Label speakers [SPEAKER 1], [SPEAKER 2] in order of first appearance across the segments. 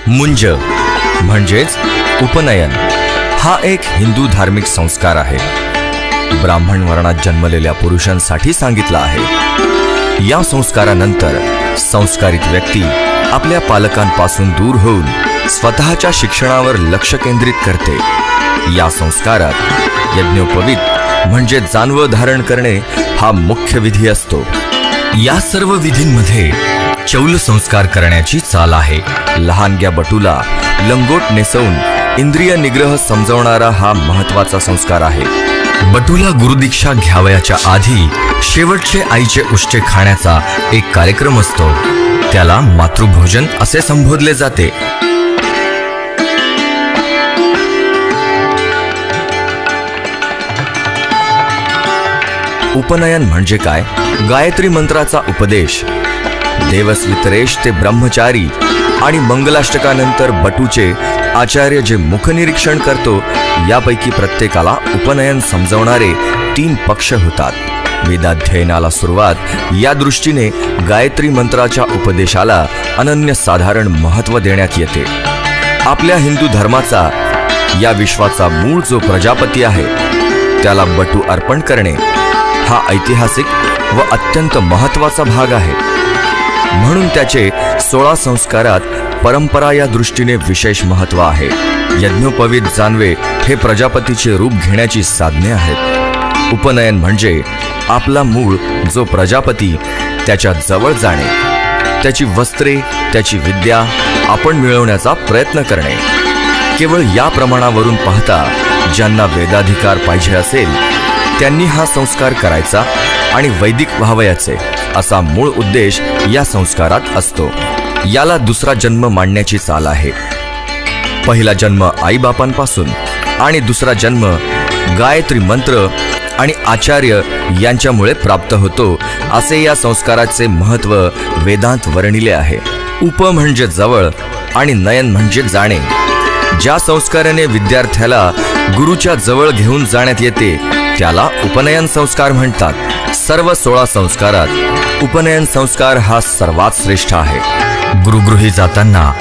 [SPEAKER 1] मुंज म्हणजेच उपनयन हा एक हिंदू धार्मिक संस्कार आहे। ब्राह्मण वर्णात जन्मलेल्या पुरुषांसाठी सांगितला आहे। या संस्कारानंतर संस्कारित व्यक्ती आपल्या पालकांपासून दूर होऊन स्वतःच्या शिक्षणावर लक्ष केंद्रित करते। या संस्कारात यज्ञोपवीत म्हणजे जानव धारण करणे हा मुख्य विधी असतो। या सर्व विधींमध्ये चौल संस्कार करण्याची चाल आहे। लहानग्या बटूला लंगोट नेसवून इंद्रिय निग्रह समजवणारा हा महत्त्वाचा संस्कार आहे। बटूला गुरुदीक्षा घ्यावयाच्या आधी शेवटचे आईचे उष्टे खाण्याचा एक कार्यक्रम असतो। त्याला मातृभोजन असे संबोधले जाते। उपनयन म्हणजे काय? गायत्री मंत्राचा उपदेश, देवस्वितरेश ते ब्रह्मचारी आणि मंगलाष्टकानंतर बटूचे आचार्य जे मुखनिरीक्षण करतो यापैकी प्रत्येकाला उपनयन समजवणारे 3 पक्ष होतात। वेदाध्ययनाला सुरुवात या दृष्टीने गायत्री मंत्राच्या उपदेशाला अनन्यसाधारण महत्त्व देण्यात येते। आपल्या हिंदू धर्माचा या विश्वाचा मूळ जो प्रजापती आहे त्याला बटू अर्पण करणे हा ऐतिहासिक व अत्यंत महत्त्वाचा भाग आहे। म्हणून त्याचे 16 संस्कारात परंपरा या दृष्टीने विशेष महत्त्व आहे। यज्ञोपवीत जानवे हे प्रजापतीचे रूप घेण्याची साधने आहेत। उपनयन म्हणजे आपला मूळ जो प्रजापती त्याच्या जवळ जाणे, त्याची वस्त्रे, त्याची विद्या आपण मिळवण्याचा प्रयत्न करणे। केवळ या प्रमाणावरून पाहता ज्यांना वेदाधिकार पाहिजे असेल त्यांनी हा संस्कार करायचा आणि वैदिक व्हावयाचे असा मूळ उद्देश या संस्कारात असतो। याला दुसरा जन्म मानण्याची चाल आहे। पहिला जन्म आईबापांपासून आणि दुसरा जन्म गायत्री मंत्र आणि आचार्य यांच्यामुळे प्राप्त होतो असे या संस्काराचे महत्त्व वेदांत वर्णिले आहे। उप म्हणजे जवळ आणि नयन म्हणजे जाणे। ज्या संस्काराने विद्यार्थ्याला गुरुच्या जवळ घेऊन जाण्यात येते त्याला उपनयन संस्कार म्हणतात। सर्व 16 संस्कारात उपनयन संस्कार हा सर्वात श्रेष्ठ आहे। गुरुगृही जाताना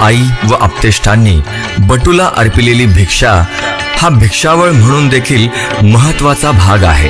[SPEAKER 1] आई व आप्तेष्टांनी बटूला अर्पिलेली भिक्षा हा भिक्षावळ म्हणून देखील महत्त्वाचा भाग आहे।